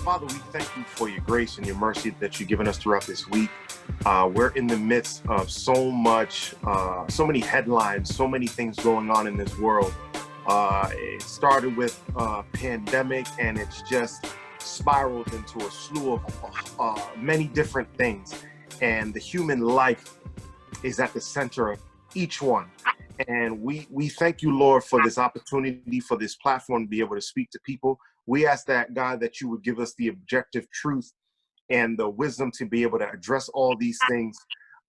Father, we thank you for your grace and your mercy that you've given us throughout this week. We're in the midst of so many headlines, so many things going on in this world. It started with pandemic, and it's just spiraled into a slew of many different things. And the human life is at the center of each one. And we thank you, Lord, for this opportunity, for this platform to be able to speak to people. We ask that, God, that you would give us the objective truth and the wisdom to be able to address all these things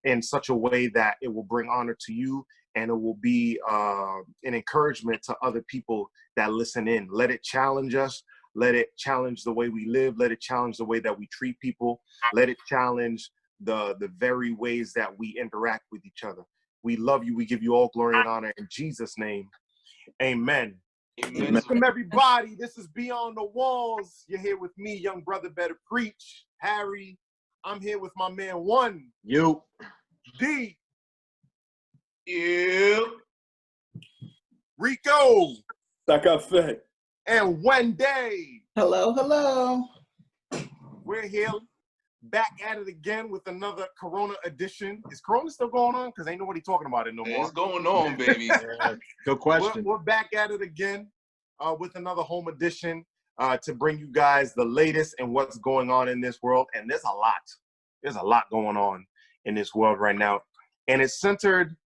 in such a way that it will bring honor to you, and it will be an encouragement to other people that listen in. Let it challenge us. Let it challenge the way we live. Let it challenge the way that we treat people. Let it challenge the very ways that we interact with each other. We love you. We give you all glory and honor in Jesus' name. Amen. Amen. Welcome, everybody. This is Beyond the Walls. You're here with me, young brother better preach, Harry. I'm here with my man One. You. D. You. Rico. Sakafe. And Wendy. Hello, hello. We're here back at it again with another Corona edition. Is Corona still going on? Because ain't nobody talking about it no more. It's going on, baby. Good question. We're back at it again with another home edition to bring you guys the latest and what's going on in this world. And there's a lot. There's a lot going on in this world right now. And it's centered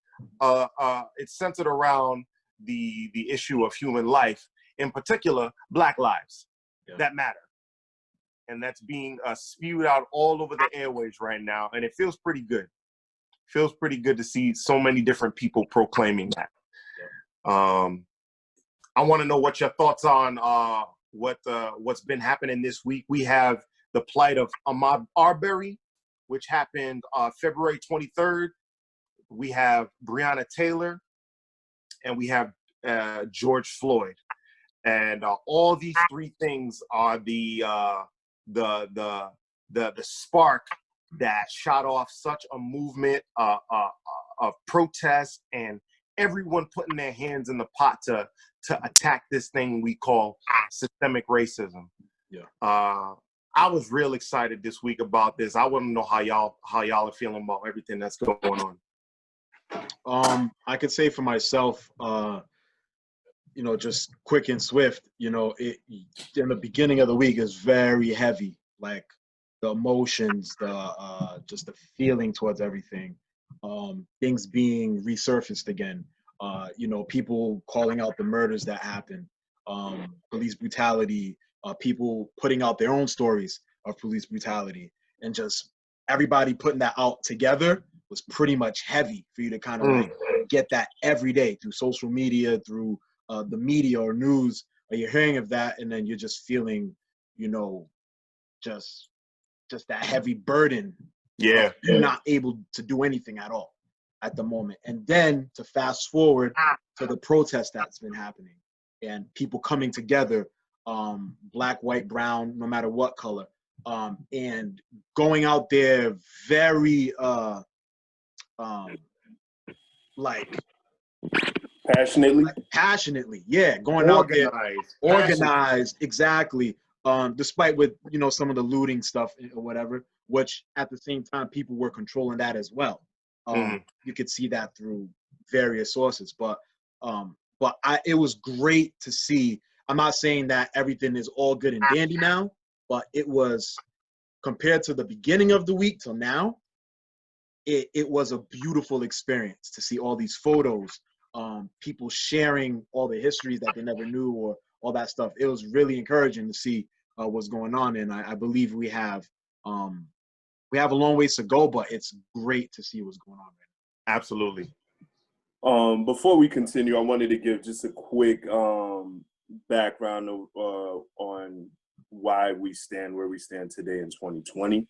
around the issue of human life, in particular, Black lives that matter. And that's being spewed out all over the airways right now. And it feels pretty good. Feels pretty good to see so many different people proclaiming that. I want to know what your thoughts on what's been happening this week. We have the plight of Ahmaud Arbery, which happened February 23rd. We have Breonna Taylor, and we have George Floyd. And all these three things are the spark that shot off such a movement of protest, and everyone putting their hands in the pot to attack this thing we call systemic racism. Yeah. I was real excited this week about this. I want to know how y'all are feeling about everything that's going on. I could say for myself, just quick and swift, in the beginning of the week is very heavy, like the emotions, just the feeling towards everything, things being resurfaced again, people calling out the murders that happened, police brutality, people putting out their own stories of police brutality, and just everybody putting that out together was pretty much heavy for you to kind of like get that every day through social media, through the media or news, or you're hearing of that, and then you're just feeling, just that heavy burden. Yeah. You're not able to do anything at all at the moment. And then to fast forward to the protest that's been happening and people coming together, black, white, brown, no matter what color, and going out there very passionately, yeah, going out there organized, exactly, despite with some of the looting stuff or whatever, which at the same time people were controlling that as well. You could see that through various sources, but it was great to see. I'm not saying that everything is all good and dandy now, but it was, compared to the beginning of the week till now, it was a beautiful experience to see all these photos, people sharing all the histories that they never knew, or all that stuff. It was really encouraging to see what's going on, and I believe we have a long ways to go, but it's great to see what's going on right now. Absolutely. Before we continue, I wanted to give just a quick background on why we stand where we stand today in 2020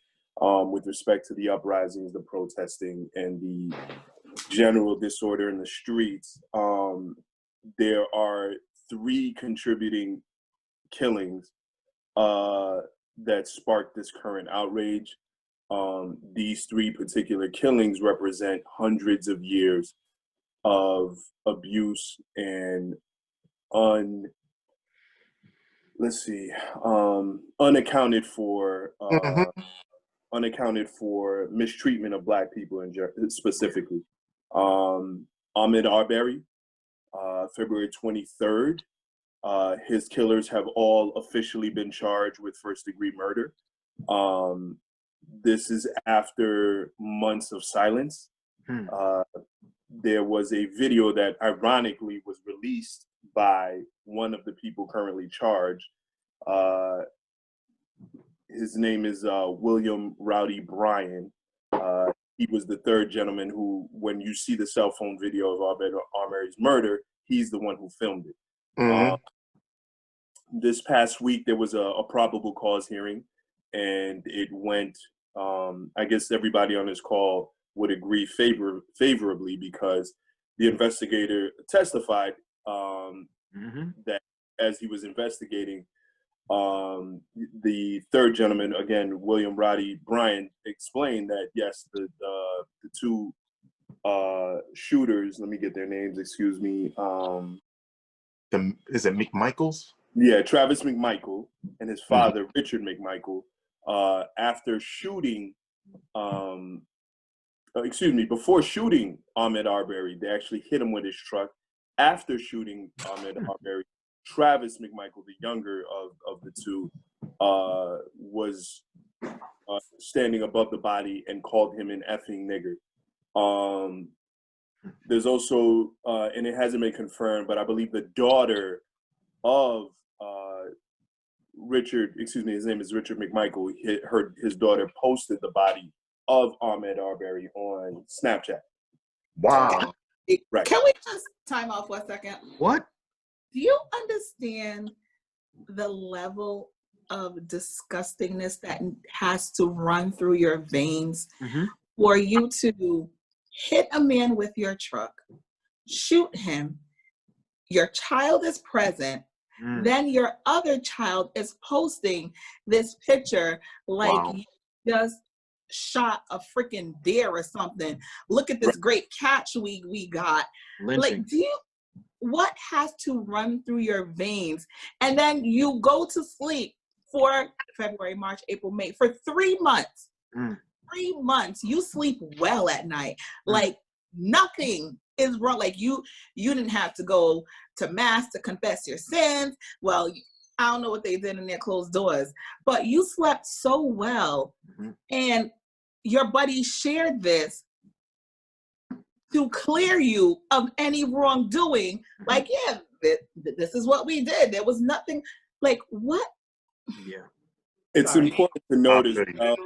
with respect to the uprisings, the protesting, and the general disorder in the streets. There are three contributing killings that sparked this current outrage. These three particular killings represent hundreds of years of abuse and let's see, unaccounted for mistreatment of Black people specifically. Ahmaud Arbery, February 23rd. His killers have all officially been charged with first-degree murder. This is after months of silence. There was a video that ironically was released by one of the people currently charged. His name is William Rowdy Bryan. He was the third gentleman who, when you see the cell phone video of Ahmaud Arbery's murder, he's the one who filmed it. This past week, there was a probable cause hearing, and it went, I guess everybody on this call would agree favorably, because the investigator testified that as he was investigating, the third gentleman, again, William Rowdy Bryan, explained that, yes, the two shooters, let me get their names, excuse me. Is it McMichaels? Yeah, Travis McMichael and his father, Richard McMichael, after shooting, before shooting Ahmaud Arbery, they actually hit him with his truck. After shooting Ahmaud Arbery, Travis McMichael, the younger of the two, was standing above the body and called him an effing nigger. There's also, and it hasn't been confirmed, but I believe the daughter of his name is Richard McMichael. His daughter posted the body of Ahmaud Arbery on Snapchat. Wow. Right. Can we just time out for a second? What? Do you understand the level of disgustingness that has to run through your veins for you to hit a man with your truck, shoot him, your child is present, then your other child is posting this picture like you just shot a freaking deer or something. Look at this great catch we got. Lynching. Like, what has to run through your veins? And then you go to sleep for February, March, April, May, for 3 months. 3 months, you sleep well at night. Like, nothing is wrong. Like, you didn't have to go to mass to confess your sins. Well, I don't know what they did in their closed doors, but you slept so well. And your buddy shared this to clear you of any wrongdoing. Like, yeah, this is what we did. There was nothing, like, what? Yeah. It's important to note as well.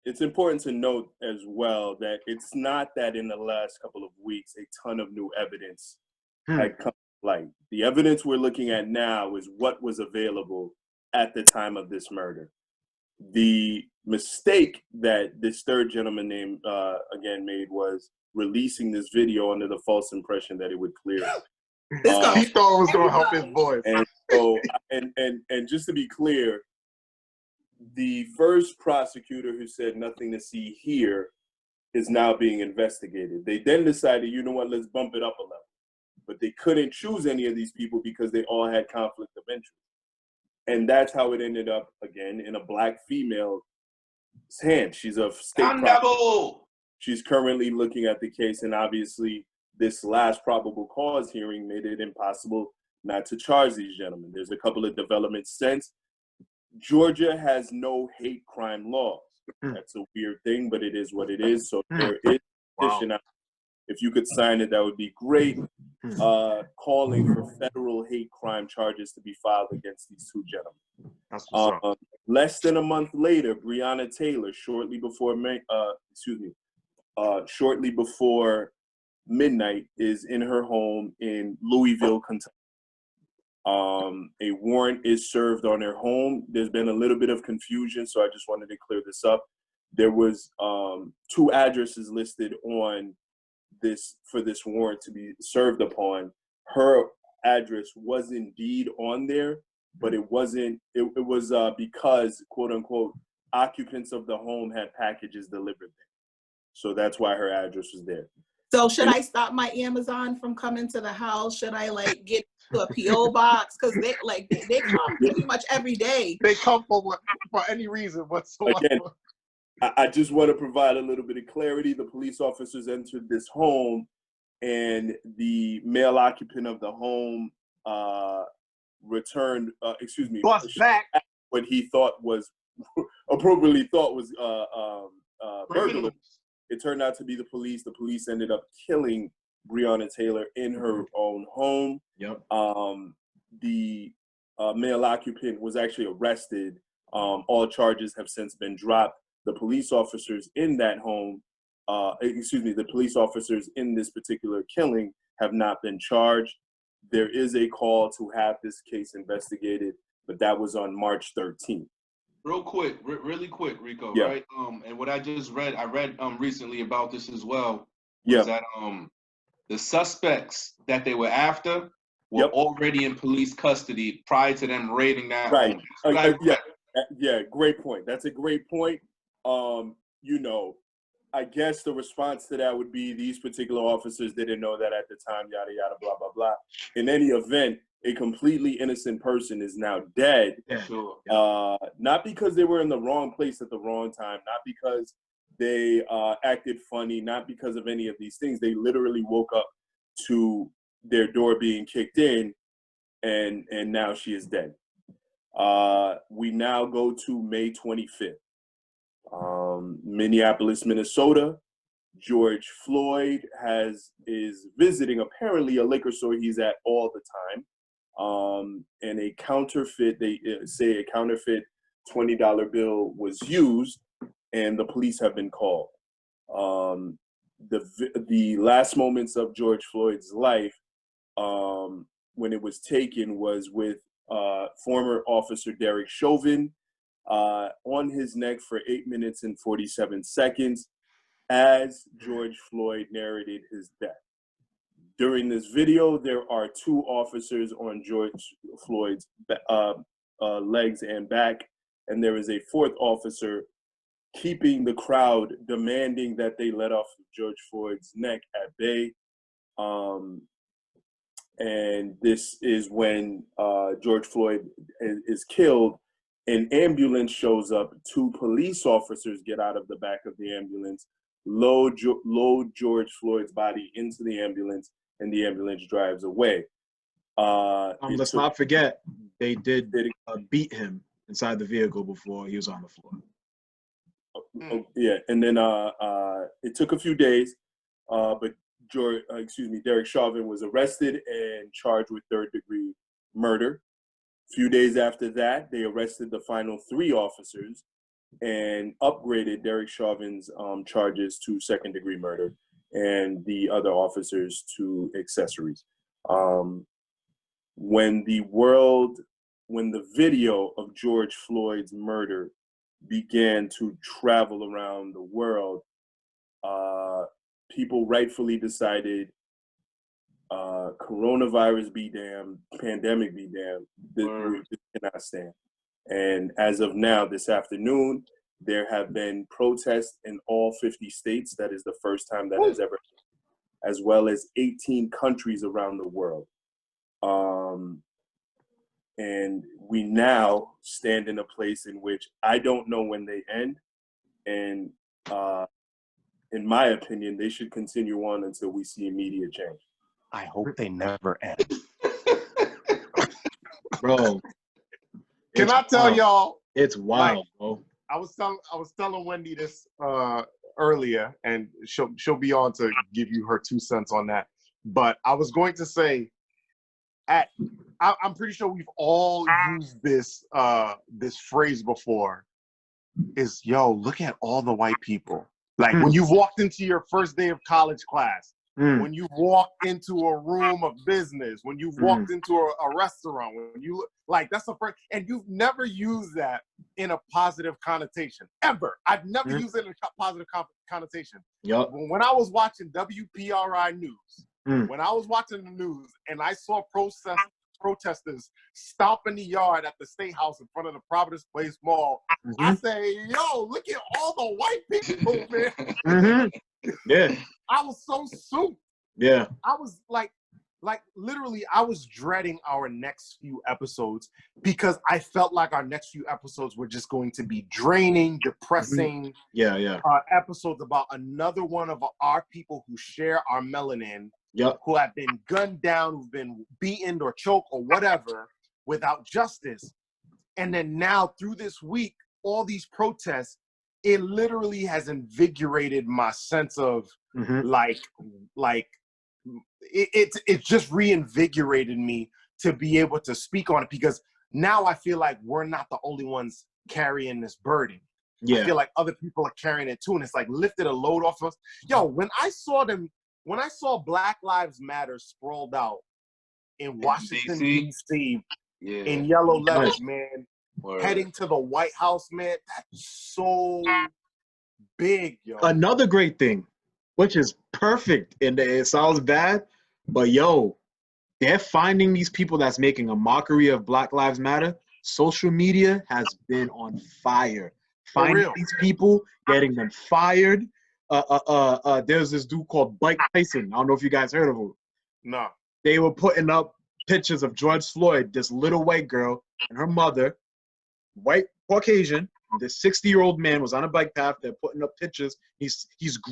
It's important to note as well that it's not that in the last couple of weeks a ton of new evidence had come to light. The evidence we're looking at now is what was available at the time of this murder. The mistake that this third gentleman named again made was releasing this video under the false impression that it would clear. He thought it was going to help his voice. And so, and just to be clear, the first prosecutor who said nothing to see here is now being investigated. They then decided, you know what, let's bump it up a level. But they couldn't choose any of these people because they all had conflict of interest. And that's how it ended up, again, in a Black female's hand. She's a state prosecutor. She's currently looking at the case, and obviously this last probable cause hearing made it impossible not to charge these gentlemen. There's a couple of developments since. Georgia has no hate crime laws. That's a weird thing, but it is what it is. So there is a petition out. If you could sign it, that would be great. Calling for federal hate crime charges to be filed against these two gentlemen. That's what's up. Less than a month later, Breonna Taylor, shortly before midnight, is in her home in Louisville, Kentucky. A warrant is served on her home. There's been a little bit of confusion, so I just wanted to clear this up. There was 2 addresses listed on this for this warrant to be served upon. Her address was indeed on there, but it wasn't. It was because, quote unquote, occupants of the home had packages delivered there. So that's why her address was there. So should I stop my Amazon from coming to the house? Should I like get to a PO box because they come pretty much every day. They come for any reason whatsoever. Again, I just want to provide a little bit of clarity. The police officers entered this home, and the male occupant of the home returned. Bust back. What he thought was appropriately thought was burglars. It turned out to be the police. The police ended up killing Breonna Taylor in her own home. Yep. The male occupant was actually arrested. All charges have since been dropped. The police officers in that home, the police officers in this particular killing have not been charged. There is a call to have this case investigated, but that was on March 13th. Really quick, Rico, Yeah. right? And what I just read, I read recently about this as well, Yeah. was that the suspects that they were after were already in police custody prior to them raiding that Right. home. Yeah, great point. That's a great point. I guess the response to that would be these particular officers didn't know that at the time, yada, yada, blah, blah, blah. In any event, a completely innocent person is now dead. Yeah. Sure. Not because they were in the wrong place at the wrong time, not because they acted funny, not because of any of these things. They literally woke up to their door being kicked in, and now she is dead. We now go to May 25th. Minneapolis, Minnesota. George Floyd is visiting apparently a liquor store he's at all the time. And a counterfeit, they say a counterfeit $20 bill was used, and the police have been called. The last moments of George Floyd's life, when it was taken, was with former officer Derek Chauvin on his neck for 8 minutes and 47 seconds as George Floyd narrated his death. During this video, there are 2 officers on George Floyd's legs and back, and there is a 4th officer keeping the crowd demanding that they let off George Floyd's neck at bay. And this is when George Floyd is killed. An ambulance shows up. 2 police officers get out of the back of the ambulance, load George Floyd's body into the ambulance, and the ambulance drives away. Let's not forget, they did beat him inside the vehicle before he was on the floor. Yeah, and then it took a few days, but Derek Chauvin was arrested and charged with 3rd-degree murder. A few days after that, they arrested the final 3 officers and upgraded Derek Chauvin's charges to 2nd-degree murder and the other officers to accessories. When the video of George Floyd's murder began to travel around the world, people rightfully decided coronavirus be damned, pandemic be damned, this cannot stand. And as of now, this afternoon, there have been protests in all 50 states. That is the first time that has ever, as well as 18 countries around the world. And we now stand in a place in which I don't know when they end. And in my opinion, they should continue on until we see immediate change. I hope they never end. Bro. Can I tell y'all? It's wild, bro. I was telling Wendy this earlier, and she'll be on to give you her 2 cents on that. But I was going to say, I'm pretty sure we've all used this phrase before. Is look at all the white people. Like when you've walked into your first day of college class, when you walked into a room of business, when you've walked into a restaurant, when you that's the first, and you've never used that in a positive connotation ever. I've never used it in a positive connotation. Yep. When I was watching WPRI News, when I was watching the news and I saw protesters stomping the yard at the State House in front of the Providence Place Mall, I say, yo, look at all the white people, man. Yeah. I was so souped. Yeah. I was like like literally, I was dreading our next few episodes because I felt like our next few episodes were just going to be draining, depressing. Yeah. Episodes about another one of our people who share our melanin, who have been gunned down, who've been beaten or choked or whatever without justice. And then now through this week, all these protests, it literally has invigorated my sense of it's just reinvigorated me to be able to speak on it, because now I feel like we're not the only ones carrying this burden. I feel like other people are carrying it too, and it's like lifted a load off us. Yo, when I saw Black Lives Matter sprawled out in Washington, D.C. in yellow letters, man, heading to the White House, man, that's so big, yo. Another great thing, which is perfect, and it sounds bad, but yo, they're finding these people that's making a mockery of Black Lives Matter. Social media has been on fire. Finding these people, getting them fired. There's this dude called Mike Tyson. I don't know if you guys heard of him. No. They were putting up pictures of George Floyd, this little white girl and her mother, white Caucasian. This 60-year-old man was on a bike path. They're putting up pictures. He's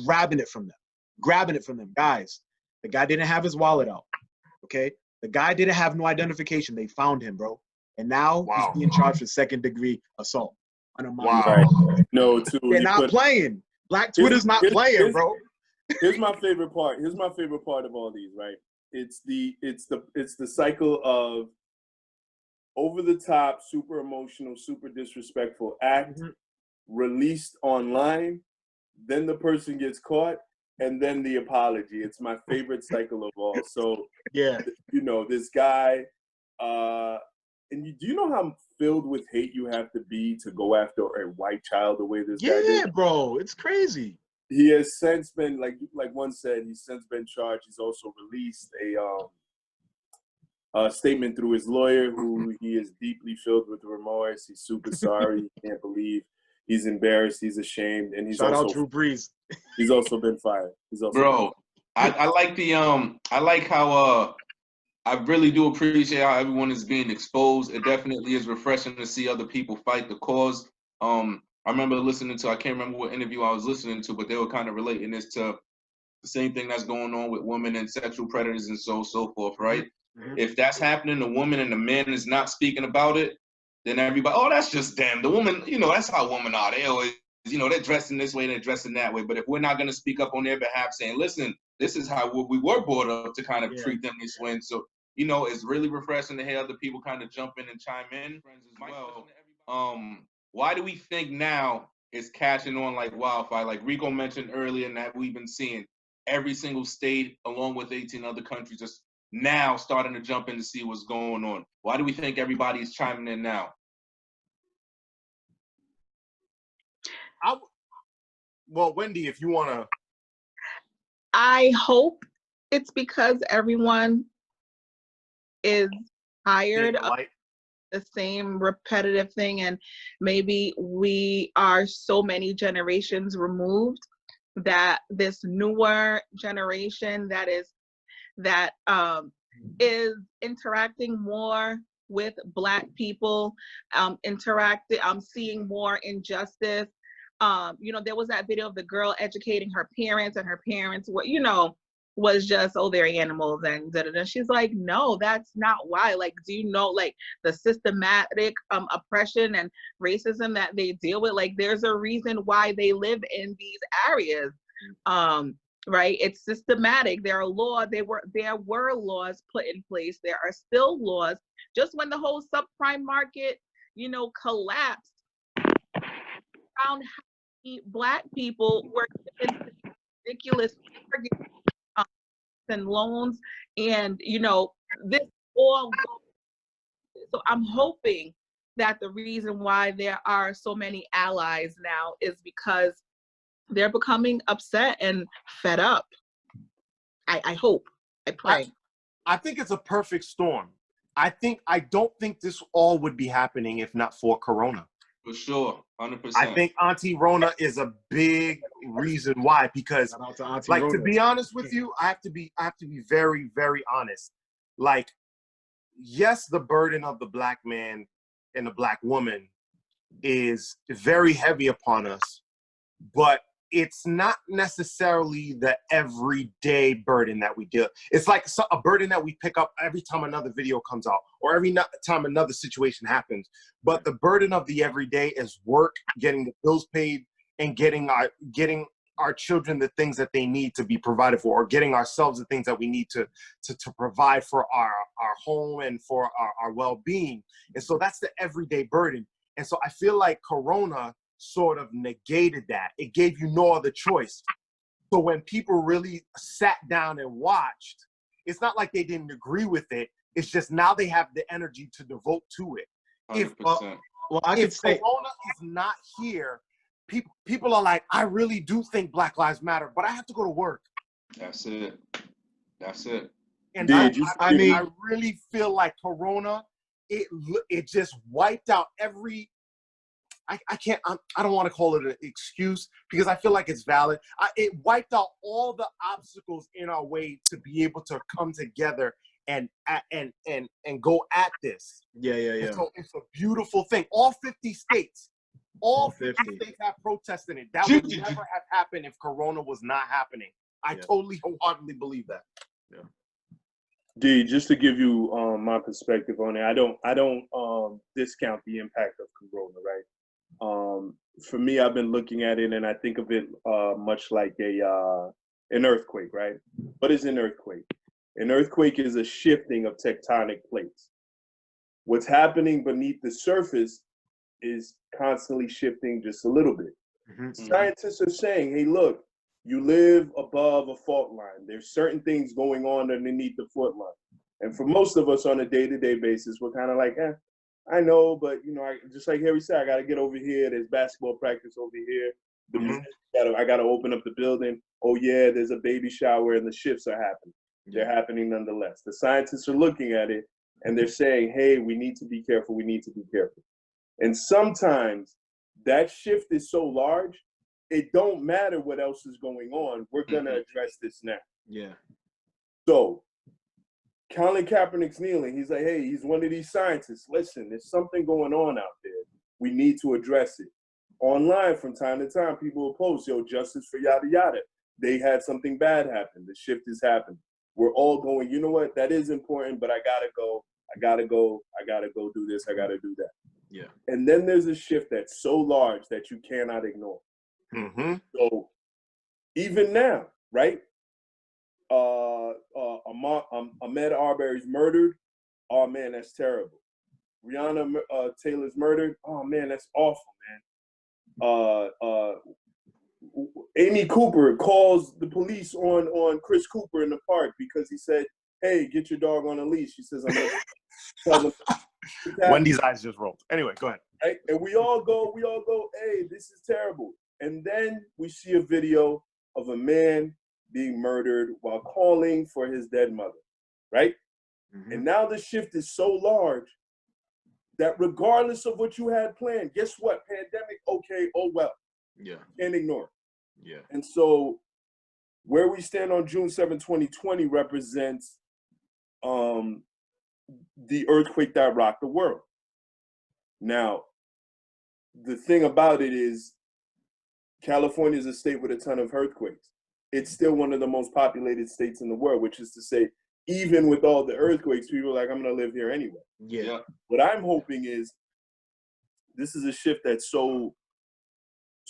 grabbing it from them. Guys, the guy didn't have his wallet out. Okay? The guy didn't have no identification. They found him, bro. And now he's being charged for second-degree assault on a minor. No, too. They're not playing. Black Twitter's not playing, bro. Here's my favorite part. Here's my favorite part of all these, right? It's the cycle of over the top, super emotional, super disrespectful act released online, then the person gets caught, and then the apology. It's my favorite cycle of all. So this guy, and do you know how filled with hate you have to be to go after a white child the way this guy did? Yeah, bro, it's crazy. He has since been, like one said, he's since been charged. He's also released a statement through his lawyer, who he is deeply filled with remorse. He's super sorry. He can't believe. He's embarrassed. He's ashamed, and he's Shout also out Drew Brees. He's also been fired. I like the I like how I really do appreciate how everyone is being exposed. It definitely is refreshing to see other people fight the cause. I remember listening to, I can't remember what interview I was listening to, but they were kind of relating this to the same thing that's going on with women and sexual predators and so forth, right? If that's happening, the woman and the man is not speaking about it, then everybody, oh, that's just them. The woman, that's how women are. They always, they're dressing this way, they're dressing that way. But if we're not going to speak up on their behalf, saying, listen, this is how we were brought up to kind of treat them this way. And so, it's really refreshing to hear other people kind of jump in and chime in. Friends as well. Why do we think now it's catching on like wildfire? Like Rico mentioned earlier, and that we've been seeing every single state, along with 18 other countries, just now starting to jump in to see what's going on. Why do we think everybody's chiming in now? Well, Wendy, if you want to. I hope it's because everyone is tired of the same repetitive thing, and maybe we are so many generations removed that this newer generation that is interacting more with Black people, seeing more injustice. There was that video of the girl educating her parents, and her parents were, was just, oh, they're animals and da-da-da. She's like, no, that's not why. Like, do you know, like, the systematic oppression and racism that they deal with? Like, there's a reason why they live in these areas. Right? It's systematic. There were laws put in place. There are still laws. Just when the whole subprime market, collapsed, found how many Black people were given ridiculous mortgages and loans, and this all goes. So I'm hoping that the reason why there are so many allies now is because they're becoming upset and fed up. I hope. I pray. I think it's a perfect storm. I don't think this all would be happening if not for Corona. For sure, 100%. I think Auntie Rona is a big reason why, because, to be honest with you, I have to be very, very honest. like, yes, the burden of the Black man and the Black woman is very heavy upon us, but it's not necessarily the everyday burden that we deal. It's like a burden that we pick up every time another video comes out or every time another situation happens. But the burden of the everyday is work, getting the bills paid, and getting our children the things that they need to be provided for, or getting ourselves the things that we need to provide for our home and for our well-being. And so that's the everyday burden. And so I feel like Corona sort of negated that. It gave you no other choice. So when people really sat down and watched, it's not like they didn't agree with it. It's just now they have the energy to devote to it. 100%. If Corona is not here, people are like, I really do think Black Lives Matter, but I have to go to work. That's it. That's it. And I really feel like Corona, it just wiped out every. I don't want to call it an excuse because I feel like it's valid. It wiped out all the obstacles in our way to be able to come together and go at this. Yeah. And so it's a beautiful thing. All 50 states states have protested it. That would never have happened if Corona was not happening. I totally wholeheartedly believe that. Yeah. D, just to give you my perspective on it, I don't discount the impact of Corona, right? For me, I've been looking at it and I think of it much like an earthquake, right? What is an earthquake? An earthquake is a shifting of tectonic plates. What's happening beneath the surface is constantly shifting just a little bit. Mm-hmm. Scientists are saying, hey, look, you live above a fault line. There's certain things going on underneath the fault line. And for most of us on a day-to-day basis, we're kind of like, I know, but just like Harry said, I got to get over here. There's basketball practice over here. I got to open up the building. Oh yeah, there's a baby shower and the shifts are happening. They're happening nonetheless. The scientists are looking at it and they're saying, hey, we need to be careful. We need to be careful. And sometimes that shift is so large, it don't matter what else is going on. We're going to address this now. Yeah. So Colin Kaepernick's kneeling. He's like, hey, he's one of these scientists. Listen, there's something going on out there. We need to address it. Online, from time to time, people will post, yo, justice for yada yada. They had something bad happen. The shift has happened. We're all going, you know what? That is important, but I gotta go. I gotta go do this. I gotta do that. Yeah. And then there's a shift that's so large that you cannot ignore. Mm-hmm. So even now, right? Ahmaud Arbery's murdered. Oh man, that's terrible. Breonna Taylor's murdered. Oh man, that's awful, man. Amy Cooper calls the police on Chris Cooper in the park because he said, "Hey, get your dog on a leash." She says, "I'm gonna tell them." Wendy's eyes just rolled. Anyway, go ahead. Right? And we all go, hey, this is terrible. And then we see a video of a man being murdered while calling for his dead mother, right? Mm-hmm. And now the shift is so large that regardless of what you had planned, guess what? Pandemic, okay, oh well. Yeah. Can't ignore it. Yeah. And so where we stand on June 7, 2020 represents the earthquake that rocked the world. Now, the thing about it is California is a state with a ton of earthquakes. It's still one of the most populated states in the world, which is to say, even with all the earthquakes, people are like, I'm going to live here anyway. Yeah. What I'm hoping is this is a shift that's so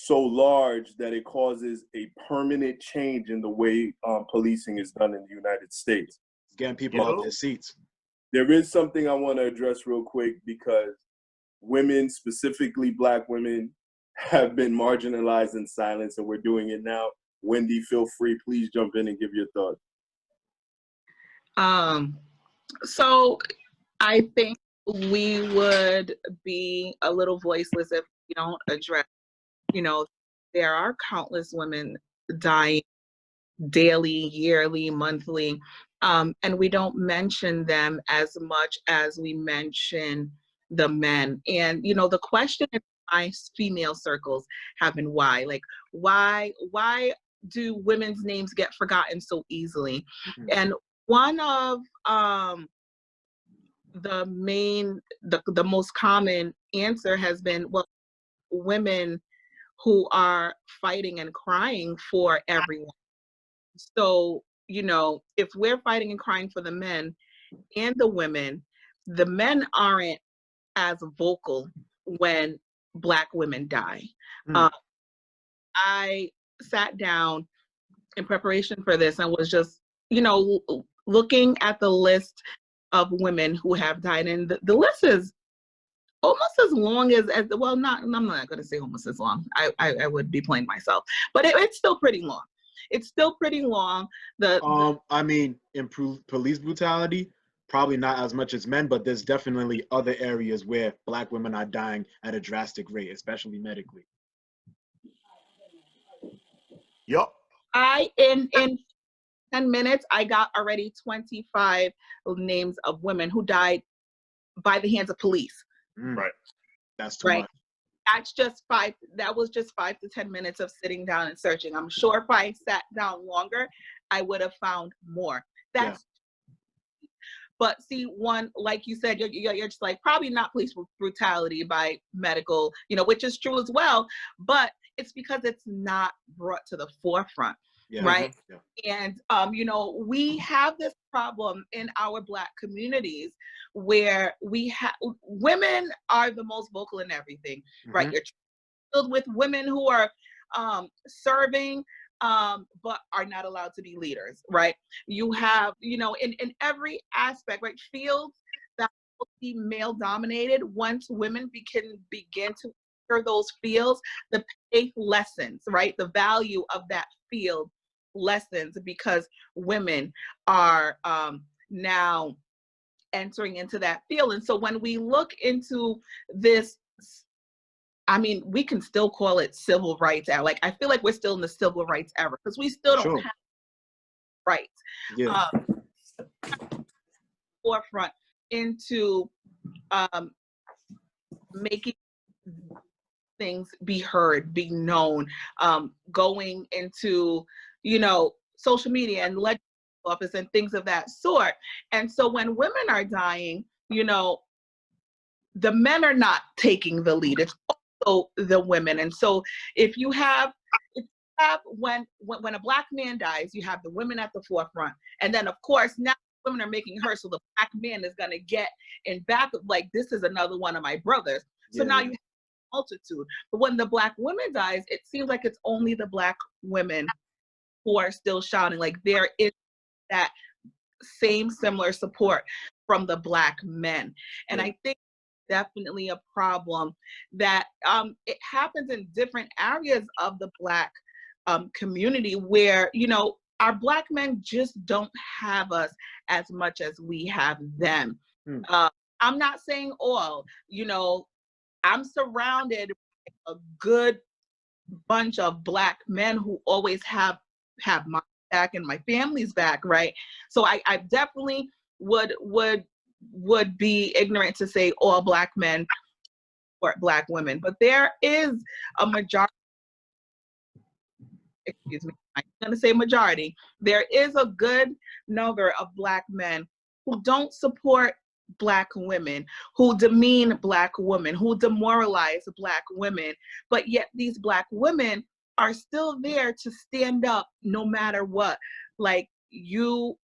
large that it causes a permanent change in the way policing is done in the United States. Getting people out their seats. There is something I want to address real quick because women, specifically Black women, have been marginalized in silence, and we're doing it now. Wendy, feel free. Please jump in and give your thoughts. So I think we would be a little voiceless if we don't address, there are countless women dying daily, yearly, monthly, and we don't mention them as much as we mention the men. And, the question in my female circles have been why? Like, why do women's names get forgotten so easily? Mm-hmm. And One of the most common answer has been, well, women who are fighting and crying for everyone. So, if we're fighting and crying for the men and the men aren't as vocal when Black women die. I sat down in preparation for this and was just, looking at the list of women who have died, and the list is almost as long as well, I'm not going to say almost as long. I would be playing myself, but it's still pretty long. It's still pretty long. I mean, improved police brutality, probably not as much as men, but there's definitely other areas where Black women are dying at a drastic rate, especially medically. Yup. In 10 minutes, I got already 25 names of women who died by the hands of police. Right. That's too much. That was just 5 to 10 minutes of sitting down and searching. I'm sure if I sat down longer, I would have found more. But see, one, like you said, you're just like, probably not police brutality by medical, which is true as well, but it's because it's not brought to the forefront. Yeah. Right. Yeah. And, we have this problem in our Black communities where women are the most vocal in everything, right? You're filled with women who are serving, but are not allowed to be leaders, right? You have, in every aspect, right? Fields that will be male dominated, once women begin to enter those fields, the pay lessens, right? The value of that field lessons because women are now entering into that field. And so when we look into this, I mean, we can still call it civil rights era. Like, I feel like we're still in the civil rights era because we still don't have rights. Yeah. Forefront into making things be heard, be known, going into, social media and legislative office and things of that sort. And so when women are dying, the men are not taking the lead. It's also the women. And so if you have when a Black man dies, you have the women at the forefront. And then of course now women are making her, so the Black man is gonna get in back of, like, this is another one of my brothers. So now you have a multitude. But when the Black woman dies, it seems like it's only the Black women who are still shouting. Like, there is that same similar support from the Black men. And I think definitely a problem that it happens in different areas of the Black community where, our Black men just don't have us as much as we have them. I'm not saying all, I'm surrounded by a good bunch of Black men who always have my back and my family's back, right? So I definitely would be ignorant to say all Black men support Black women, but there is a majority, I'm gonna say majority, there is a good number of Black men who don't support Black women, who demean Black women, who demoralize Black women, but yet these Black women are still there to stand up no matter what. Like, you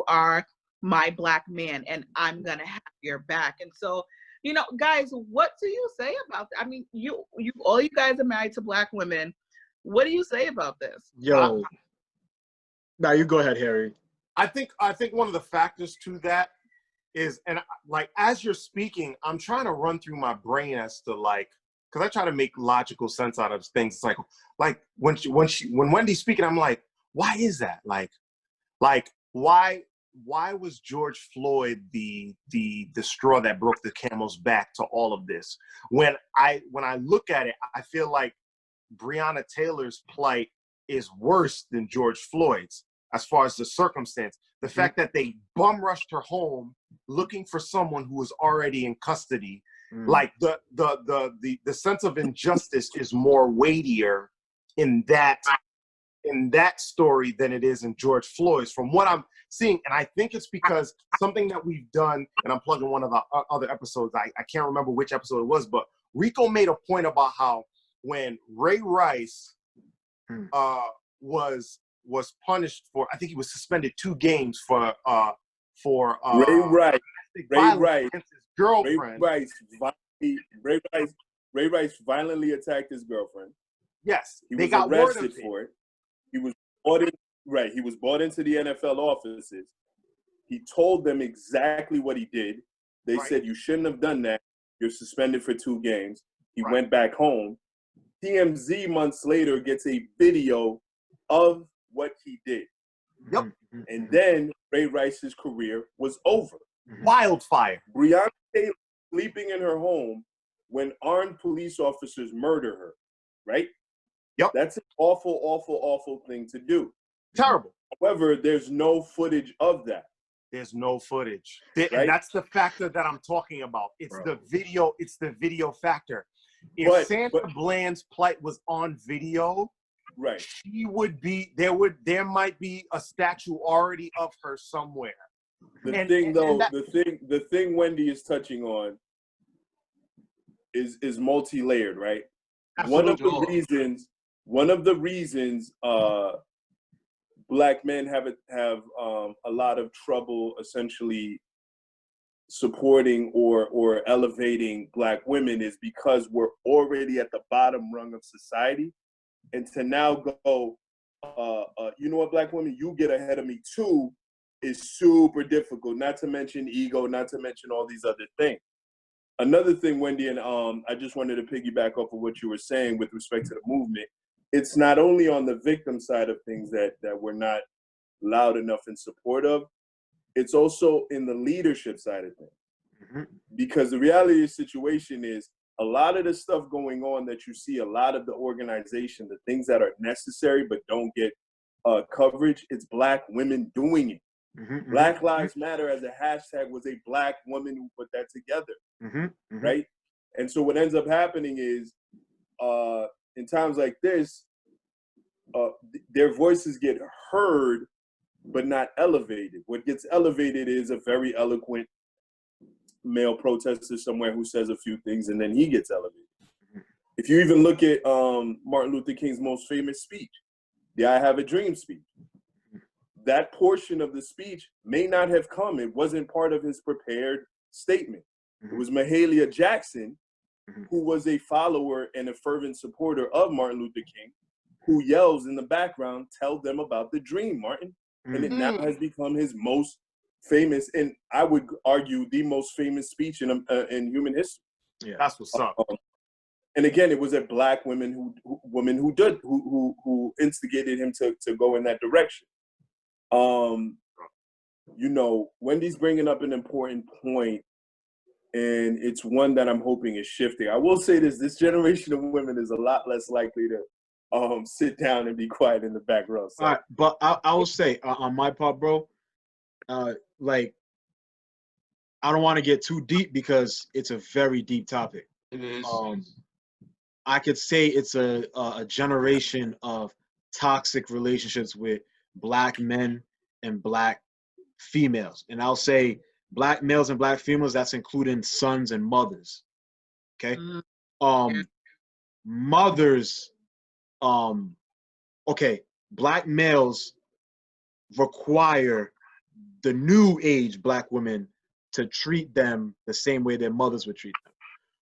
are my Black man and I'm gonna have your back. And so, guys, what do you say about that? I mean, all you guys are married to Black women. What do you say about this? Yo, now you go ahead, Harry. I think one of the factors to that is, and like, as you're speaking, I'm trying to run through my brain as to, like, because I try to make logical sense out of things. It's like when Wendy's speaking, I'm like, why is that? Like why was George Floyd the straw that broke the camel's back to all of this? When I look at it, I feel like Breonna Taylor's plight is worse than George Floyd's as far as the circumstance. The fact that they bum rushed her home looking for someone who was already in custody. Like, the sense of injustice is more weightier in that in that story than it is in George Floyd's, from what I'm seeing. And I think it's because something that we've done, and I'm plugging one of the other episodes, I can't remember which episode it was, but Rico made a point about how when Ray Rice was punished for, I think he was suspended 2 games for Ray Rice against his girlfriend. Ray Rice violently attacked his girlfriend. Yes, he they was got arrested for it. He was brought in. Right, he was brought into the NFL offices. He told them exactly what he did. They said, you shouldn't have done that. You're suspended for 2 games. He went back home. TMZ months later gets a video of what he did. Yep. And then Ray Rice's career was over. Wildfire. Breonna Taylor sleeping in her home when armed police officers murder her, right? Yep. That's an awful, awful, awful thing to do. Terrible. However, there's no footage of that. There's no footage. And Right? that's the factor that I'm talking about. It's Bro. the video. It's the video factor. If Sandra Bland's plight was on video, right, she would be there might be a statue already of her somewhere. The thing Wendy is touching on is multi-layered, right? Absolutely. One of the reasons Black men have a lot of trouble essentially supporting or elevating Black women is because we're already at the bottom rung of society, and to now go, you know what, Black women, you get ahead of me too, is super difficult. Not to mention ego, not to mention all these other things. Another thing, Wendy, and I just wanted to piggyback off of what you were saying with respect to the movement. It's not only on the victim side of things that we're not loud enough in support of, it's also in the leadership side of things. Because the reality of the situation is a lot of the stuff going on that you see, a lot of the organization, the things that are necessary but don't get coverage, it's Black women doing it. Black Lives Matter as a hashtag was a Black woman who put that together, right? And so what ends up happening is in times like this, their voices get heard but not elevated. What gets elevated is a very eloquent male protester somewhere who says a few things and then he gets elevated. If you even look at Martin Luther King's most famous speech, the I Have a Dream speech, that portion of the speech may not have come. It wasn't part of his prepared statement. It was Mahalia Jackson, who was a follower and a fervent supporter of Martin Luther King, who yells in the background, tell them about the dream, Martin. And it now has become his most famous, and I would argue the most famous speech in human history. Yeah, that's what's up. And again, it was a Black woman who instigated him to go in that direction. You know, Wendy's bringing up an important point, and it's one that I'm hoping is shifting. I will say this generation of women is a lot less likely to sit down and be quiet in the back row. So. All right, but I will say on my part, bro, like, I don't want to get too deep because it's a very deep topic. It is. I could say it's a generation of toxic relationships with Black men and Black females, and I'll say Black males and Black females. That's including sons and mothers. Okay, mothers. Okay, Black males require the new age Black women to treat them the same way their mothers would treat them,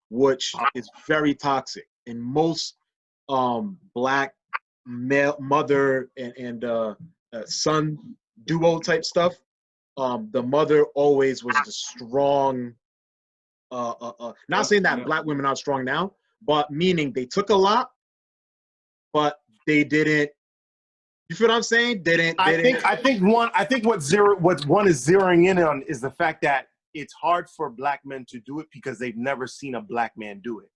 which is very toxic. In most Black male mother and son duo type stuff, the mother always was the strong. Not saying that Black women aren't strong now, but meaning they took a lot, but they didn't. You feel what I'm saying? I think what one is zeroing in on is the fact that it's hard for Black men to do it because they've never seen a Black man do it.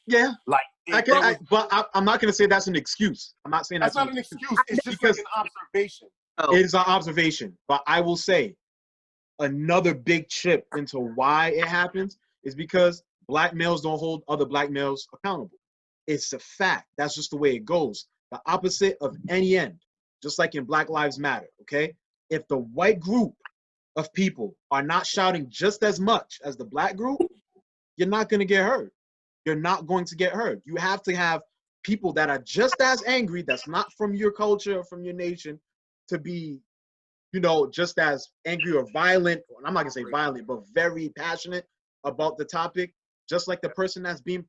Yeah, like, but I'm not going to say that's an excuse. I'm not saying that's not an excuse. It's just like an observation. It is an observation, but I will say another big chip into why it happens is because Black males don't hold other Black males accountable. It's a fact. That's just the way it goes. the opposite of any end, just like in Black Lives Matter, okay? If the white group of people are not shouting just as much as the black group, you're not going to get heard. You're not going to get heard. You have to have people that are just as angry, that's not from your culture or from your nation, to be, you know, just as angry or violent. I'm not going to say violent, but very passionate about the topic, just like the person that's being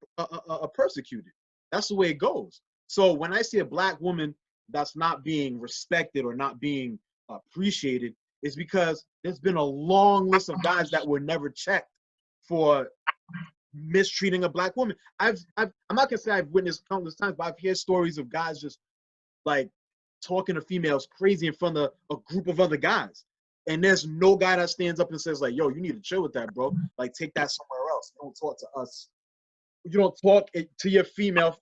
persecuted. That's the way it goes. So when I see a black woman that's not being respected or not being appreciated, it's because there's been a long list of guys that were never checked for mistreating a black woman. I'm not gonna say I've witnessed countless times, but I've heard stories of guys just like talking to females crazy in front of a group of other guys. And there's no guy that stands up and says like, yo, you need to chill with that, bro. Like, take that somewhere else. You don't talk to us. You don't talk to your female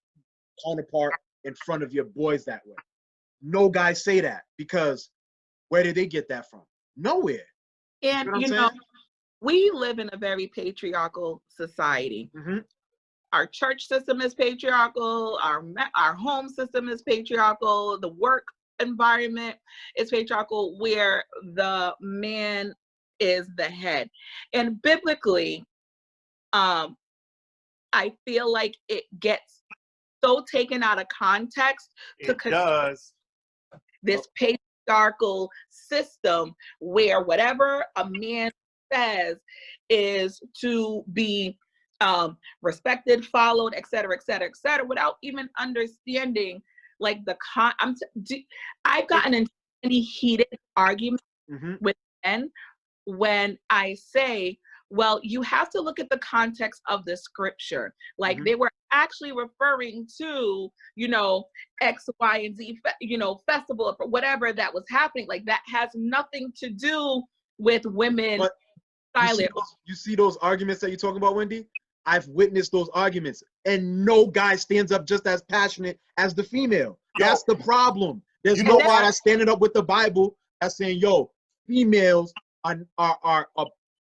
counterpart in front of your boys that way. No guys say that, because where did they get that from? Nowhere. And you know, we live in a very patriarchal society. Mm-hmm. Our church system is patriarchal. Our home system is patriarchal. The work environment is patriarchal, where the man is the head. And biblically, I feel like it gets so taken out of context this patriarchal system where whatever a man says is to be respected, followed, et cetera, without even understanding like the I've gotten into many heated arguments with men when I say, well, you have to look at the context of the scripture. Like they were actually referring to, you know, X, Y, and Z, you know, festival or whatever that was happening. Like that has nothing to do with women. But silent. You see those arguments that you're talking about, Wendy? I've witnessed those arguments, and no guy stands up just as passionate as the female. That's the problem. There's no guy that's standing up with the Bible that's saying, yo, females are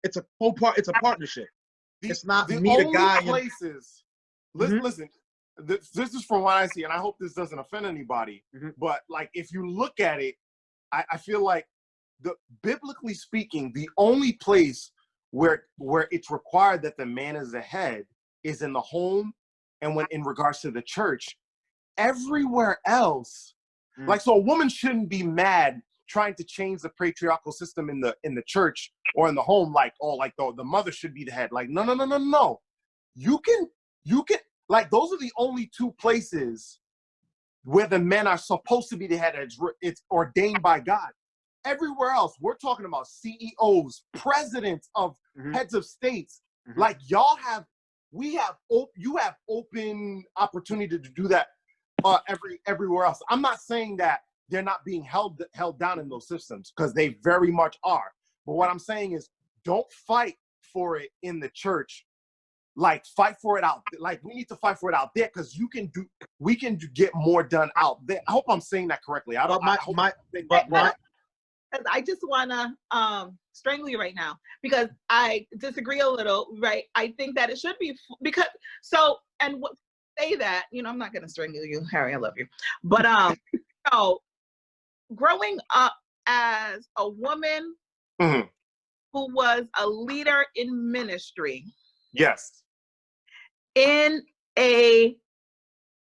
it's a co-part, it's a partnership. It's not me, the guy. Places, listen, this is from what I see, and I hope this doesn't offend anybody, but like if you look at it, I feel like biblically speaking, the only place where it's required that the man is the head is in the home, and when in regards to the church. Everywhere else, like, so a woman shouldn't be mad trying to change the patriarchal system in the church or in the home, like, oh, like the mother should be the head. Like, no. You can like, those are the only two places where the men are supposed to be the head. It's ordained by God. Everywhere else, we're talking about CEOs, presidents of heads of states. Like you have open opportunity to do that everywhere else. I'm not saying that they're not being held down in those systems, because they very much are. But what I'm saying is, don't fight for it in the church. Like, fight for it out. Like, we need to fight for it out there, because we can get more done out there. I hope I'm saying that correctly. I just want to strangle you right now, because I disagree a little, right? I think that it should be, because, so, and say that, you know, I'm not going to strangle you, Harry, I love you. But, you know, growing up as a woman who was a leader in ministry. Yes. In a,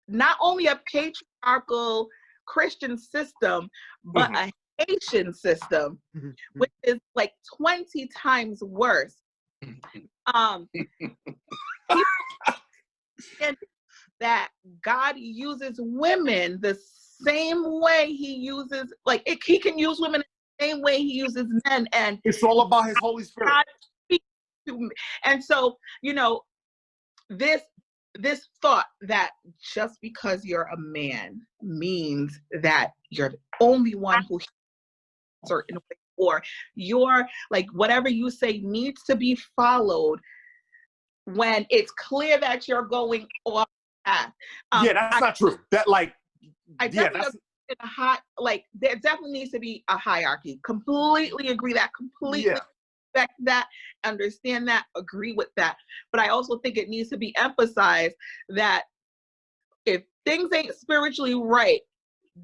not only a patriarchal Christian system, but a Haitian system, which is like 20 times worse. And that God uses women the same way he uses, like, he can use women the same way he uses men, and it's all about his Holy Spirit. God speaks to me. And so, you know, this thought that just because you're a man means that you're the only one who certain way, or you're like, whatever you say needs to be followed, when it's clear that you're going off path. That's not true. That, like, I definitely in a hot, like, there definitely needs to be a hierarchy. Completely agree that. Completely respect that. Understand that. Agree with that. But I also think it needs to be emphasized that if things ain't spiritually right,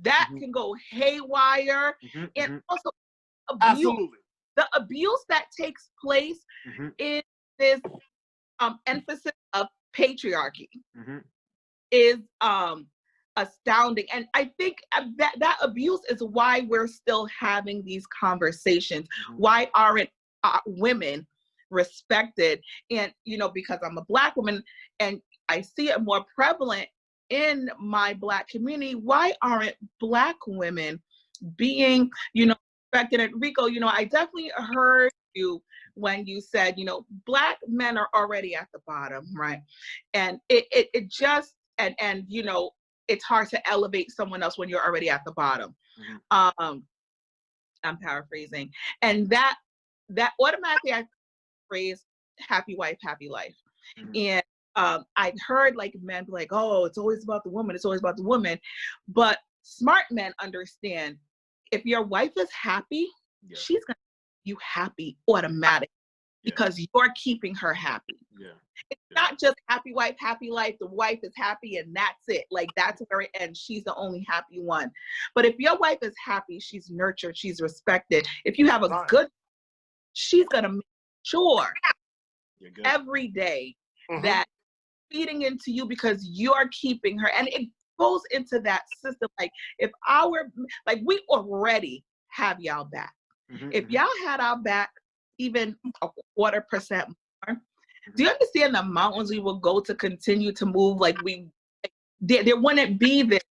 that Mhm. can go haywire. Mhm, And mhm, also abuse, Absolutely. the abuse that takes place mhm, in this emphasis of patriarchy mhm. is astounding. And I think that abuse is why we're still having these conversations. Mhm. Why aren't women respected? And because I'm a Black woman and I see it more prevalent in my Black community, why aren't Black women being respected? And Rico, I definitely heard you when you said, Black men are already at the bottom, right? And it just, and it's hard to elevate someone else when you're already at the bottom. Mhm. I'm paraphrasing. And that automatically I phrase happy wife, happy life. Mhm. And I'd heard like men be like, oh, it's always about the woman, it's always about the woman. But smart men understand if your wife is happy, Yeah. she's gonna make you happy automatically because you're keeping her happy. Yeah. It's not just happy wife, happy life. The wife is happy and that's it. Like that's where it ends. She's the only happy one. But if your wife is happy, she's nurtured, she's respected. If you have a good, she's gonna make sure every day that feeding into you because you're keeping her. And it goes into that system. Like if we already have y'all back. Mhm, If mhm. y'all had our back even 0.25% more, do you understand the mountains we will go to continue to move? Like there wouldn't be this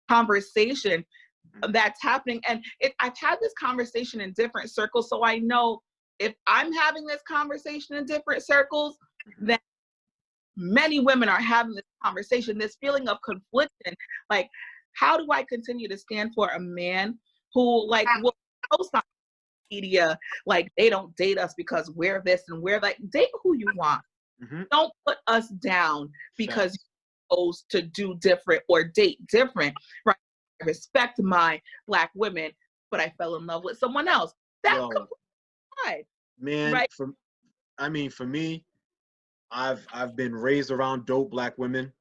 conversation that's happening. And I've had this conversation in different circles. So I know if I'm having this conversation in different circles, then many women are having this conversation, this feeling of confliction. Like, how do I continue to stand for a man who will post on media like they don't date us because we're this and we're like, date who you want. Mhm. Don't put us down because you're supposed to do different or date different. Right? I respect my Black women, but I fell in love with someone else. That's completely fine. Man, Right? for me, I've been raised around dope Black women.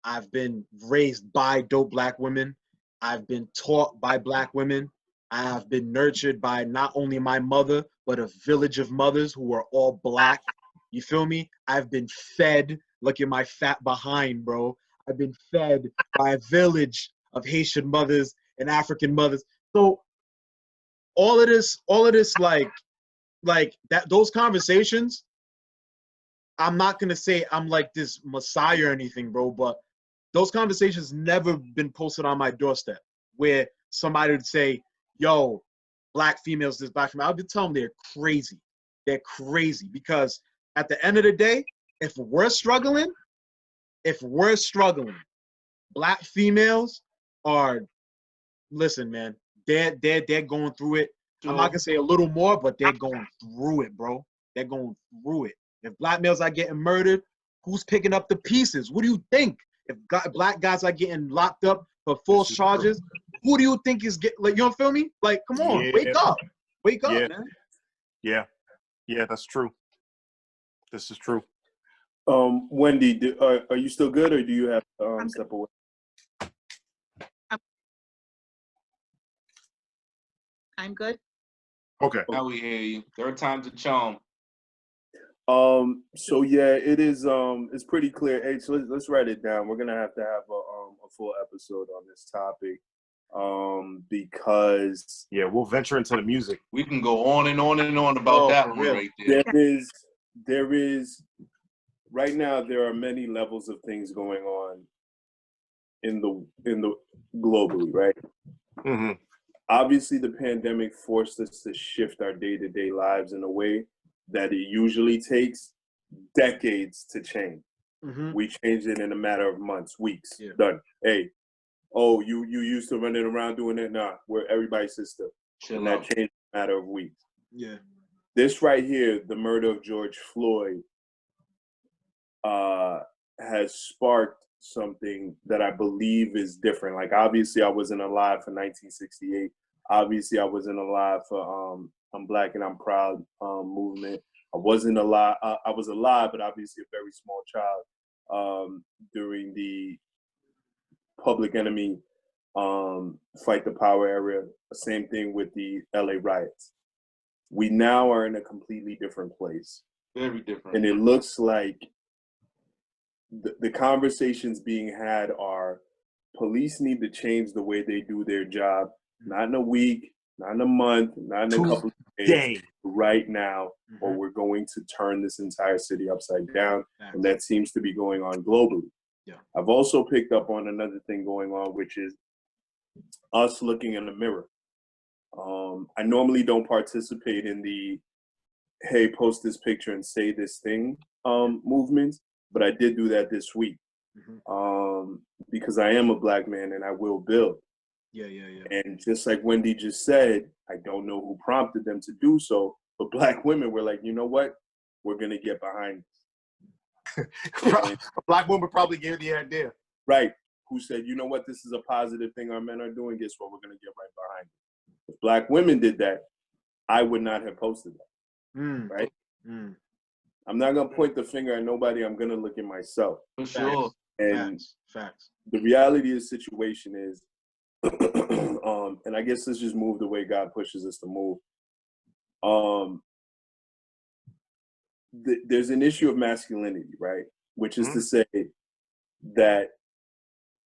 I've been raised by dope Black women. I've been taught by Black women. I have been nurtured by not only my mother, but a village of mothers who are all Black. You feel me? I've been fed. Look at my fat behind, bro. I've been fed by a village of Haitian mothers and African mothers. So all of this, like that, those conversations, I'm not gonna say I'm like this messiah or anything, bro, but those conversations never been posted on my doorstep where somebody would say, yo, Black females, this Black female. I would tell them they're crazy. They're crazy because at the end of the day, if we're struggling, Black females are, listen, man, they're going through it. I'm not gonna say a little more, but they're going through it, bro. They're going through it. If Black males are getting murdered, who's picking up the pieces? What do you think? If Black guys are getting locked up for false charges, who do you think is getting, like, you don't feel me? Like, come on, wake up, man. Yeah, that's true. This is true. Wendy, are you still good, or do you have to step away? I'm good. Okay. Now we hear you. Third time's a charm. So yeah, it is. It's pretty clear. Hey, so let's write it down. We're gonna have to have a full episode on this topic, because we'll venture into the music. We can go on and on and on about that one right there. There is right now. There are many levels of things going on in the globally, right? Mm-hmm. Obviously, the pandemic forced us to shift our day-to-day lives in a way that it usually takes decades to change. Mm-hmm. We changed it in a matter of months, weeks. Yeah. Done. Hey, oh, you used to running around doing it? Nah, we're everybody's sister. Chill and out. that changed in a matter of weeks. Yeah. This right here, the murder of George Floyd, has sparked something that I believe is different. Like, obviously, I wasn't alive for 1968. Obviously, I wasn't alive for I'm Black and I'm Proud movement. I wasn't alive. I was alive, but obviously a very small child during the Public Enemy, Fight the Power era. Same thing with the LA riots. We now are in a completely different place. Very different. And it looks like the conversations being had are police need to change the way they do their job, not in a week, not in a month, not in a couple of days, right now, or we're going to turn this entire city upside down. And that seems to be going on globally. Yeah. I've also picked up on another thing going on, which is us looking in the mirror. I normally don't participate in the, hey, post this picture and say this thing movement, but I did do that this week because I am a Black man and I will build. Yeah. And just like Wendy just said, I don't know who prompted them to do so, but Black women were like, you know what? We're going to get behind this. A Black woman probably gave the idea. Right. Who said, you know what? This is a positive thing our men are doing. Guess what? We're going to get right behind it. If Black women did that, I would not have posted that. Right? I'm not going to point the finger at nobody. I'm going to look at myself. For sure. And Facts. the reality of the situation is, and I guess let's just move the way God pushes us to move. There's an issue of masculinity, right? Which is to say that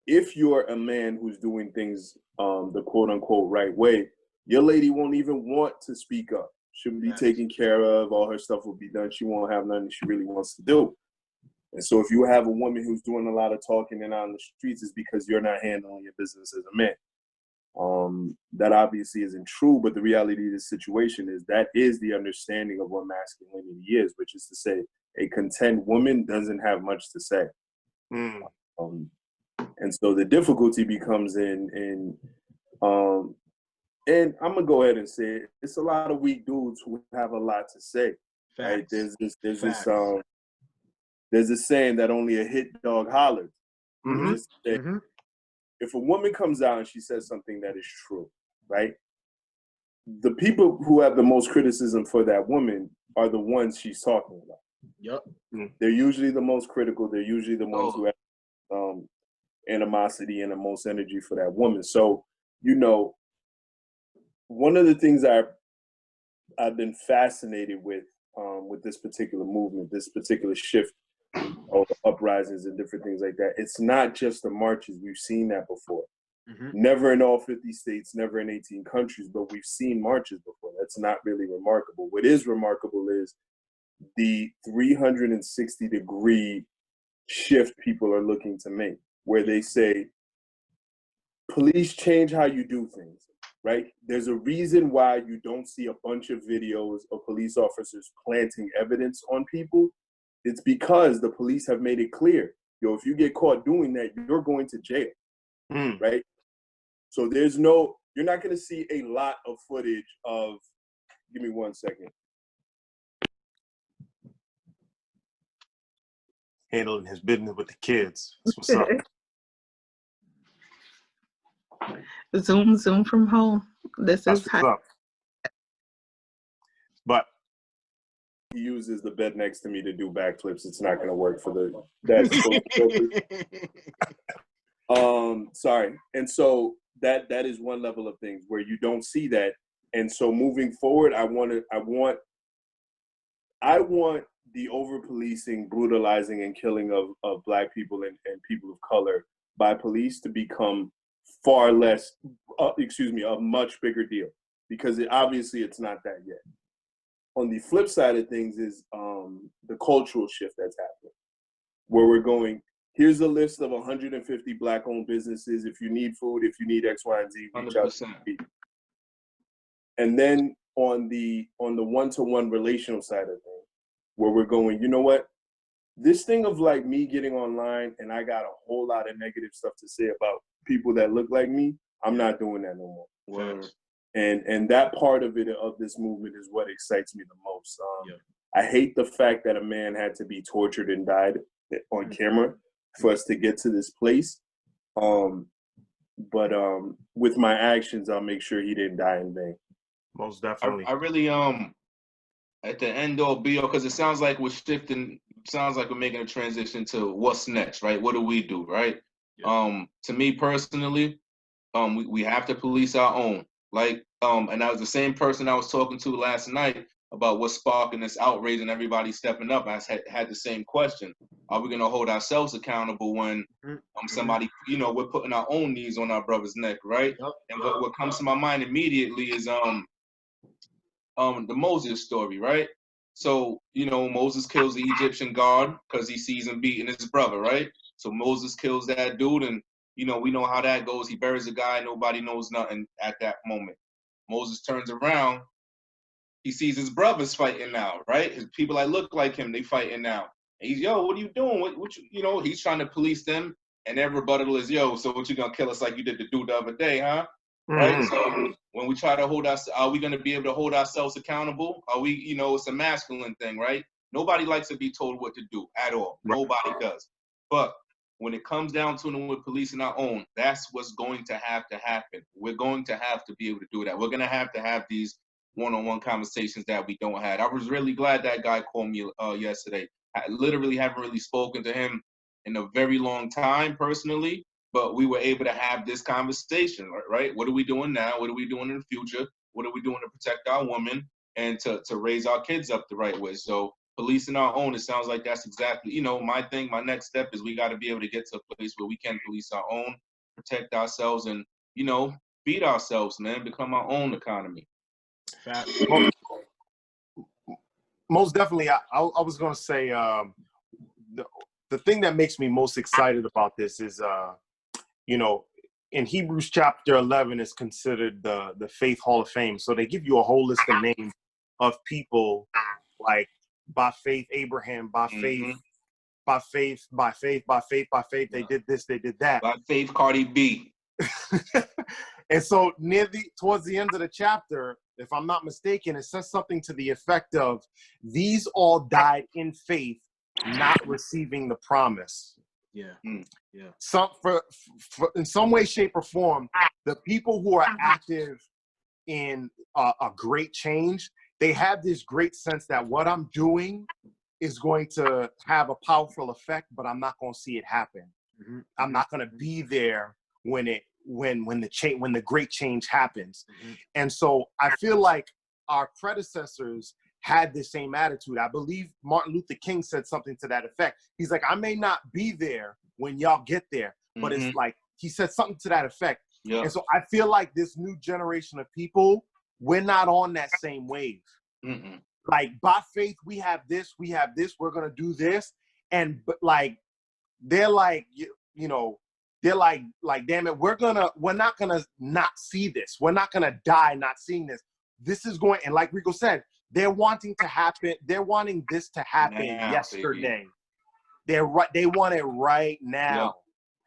if you're a man who's doing things the quote unquote right way, your lady won't even want to speak up. She'll be taken care of. All her stuff will be done. She won't have nothing she really wants to do. And so if you have a woman who's doing a lot of talking and out on the streets, it's because you're not handling your business as a man. That obviously isn't true, but the reality of the situation is that is the understanding of what masculinity is, which is to say a content woman doesn't have much to say. And so the difficulty becomes in and I'm gonna go ahead and say it, it's a lot of weak dudes who have a lot to say. Right? There's this saying that only a hit dog hollers. If a woman comes out and she says something that is true, right? The people who have the most criticism for that woman are the ones she's talking about. Yep. They're usually the most critical. They're usually the ones who have animosity and the most energy for that woman. So, you know, one of the things I've been fascinated with this particular movement, this particular shift of uprisings and different things like that, it's not just the marches. We've seen that before. Never in all 50 states, never in 18 countries, but we've seen marches before. That's not really remarkable. What is remarkable is the 360-degree shift people are looking to make, where they say, police change how you do things, right? There's a reason why you don't see a bunch of videos of police officers planting evidence on people. It's because the police have made it clear, yo, if you get caught doing that, you're going to jail, right? So you're not going to see a lot of footage of, give me 1 second. Handling his business with the kids. That's what's up. Zoom from home. That's what's up. But he uses the bed next to me to do backflips. It's not going to work for sorry. And so that is one level of things where you don't see that. And so moving forward, I want the over-policing, brutalizing, and killing of Black people and people of color by police to become far less, a much bigger deal, because obviously it's not that yet. On the flip side of things is the cultural shift that's happening, where we're going, here's a list of 150 Black-owned businesses. If you need food, if you need X, Y, and Z, reach out to me. And then on the one-to-one relational side of things, where we're going, you know what? This thing of like me getting online and I got a whole lot of negative stuff to say about people that look like me, I'm not doing that no more. And that part of this movement is what excites me the most. I hate the fact that a man had to be tortured and died on camera for us to get to this place. But with my actions, I'll make sure he didn't die in vain. Most definitely. I really at the end all be all, because it sounds like we're shifting. Sounds like we're making a transition to what's next, right? What do we do, right? To me personally, we have to police our own. Like, and that was the same person I was talking to last night about what's sparking this outrage and everybody stepping up. I had the same question. Are we going to hold ourselves accountable when somebody, we're putting our own knees on our brother's neck, right? And what comes to my mind immediately is the Moses story, right? So, Moses kills the Egyptian guard because he sees him beating his brother, right? So Moses kills that dude, and we know how that goes. He buries a guy, nobody knows nothing at that moment. Moses turns around, he sees his brothers fighting now, right? His people that look like him, they fighting now. And he's, yo, what are you doing? What he's trying to police them, and their rebuttal is, yo, so what, you gonna kill us like you did the dude the other day, huh? Right? So when we try to hold us, are we gonna be able to hold ourselves accountable? Are we, it's a masculine thing, right? Nobody likes to be told what to do at all. Nobody does. But when it comes down to it with policing our own, that's what's going to have to happen. We're going to have to be able to do that. We're going to have these one-on-one conversations that we don't have. I was really glad that guy called me yesterday. I literally haven't really spoken to him in a very long time personally, but we were able to have this conversation, right? What are we doing now? What are we doing in the future? What are we doing to protect our women and to raise our kids up the right way? So policing our own, it sounds like that's exactly, my thing. My next step is we got to be able to get to a place where we can police our own, protect ourselves, and, feed ourselves, man, become our own economy. Most definitely. I was going to say the thing that makes me most excited about this is, in Hebrews chapter 11 is considered the Faith Hall of Fame. So they give you a whole list of names of people like, by faith, Abraham, by faith, by faith, by faith, by faith, by faith, they did this, they did that. By faith, Cardi B. And so towards the end of the chapter, if I'm not mistaken, it says something to the effect of, these all died in faith, not receiving the promise. Yeah. Yeah. In some way, shape, or form, the people who are active in a great change, they have this great sense that what I'm doing is going to have a powerful effect, but I'm not going to see it happen. I'm not going to be there when the great change happens. And so I feel like our predecessors had the same attitude. I believe Martin Luther King said something to that effect. He's like, I may not be there when y'all get there, but it's like, he said something to that effect. Yeah. And so I feel like this new generation of people, we're not on that same wave. Like, by faith, we have this, we're going to do this. But like, they're like, they're like, damn it, we're not gonna not see this. We're not gonna die not seeing this. This is going, and like Rico said, they're wanting this to happen yesterday. Baby. They want it right now.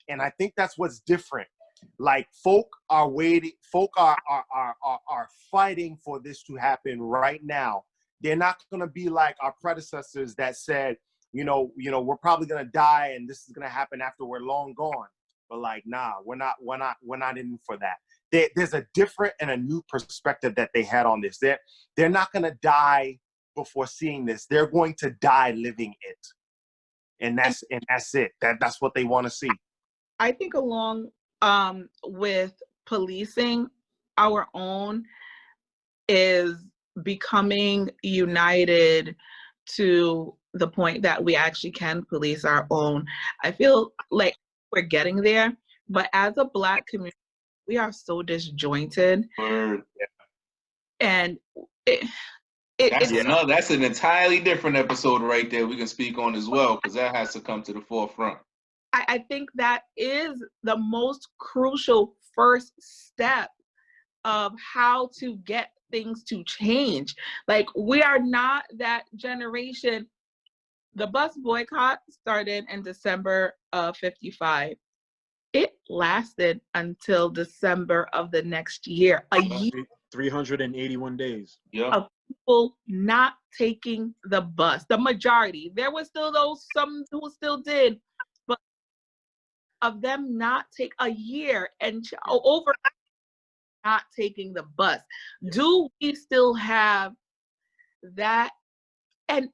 And I think that's what's different. Like, folk are waiting, folk are fighting for this to happen right now. They're not gonna be like our predecessors that said, we're probably gonna die and this is gonna happen after we're long gone. But like, nah, we're not in for that. There's a different and a new perspective that they had on this. They're not gonna die before seeing this. They're going to die living it. And that's it. That's what they want to see. I think along with policing our own is becoming united to the point that we actually can police our own. I feel like we're getting there, but as a Black community, we are so disjointed. And that's an entirely different episode right there we can speak on as well, because that has to come to the forefront. I think that is the most crucial first step of how to get things to change. Like, we are not that generation. The bus boycott started in December of 55. It lasted until December of the next year. A year. 381 days. Of people not taking the bus. The majority. There were still some who still did, but of them not take a year and over not taking the bus. Do we still have that? And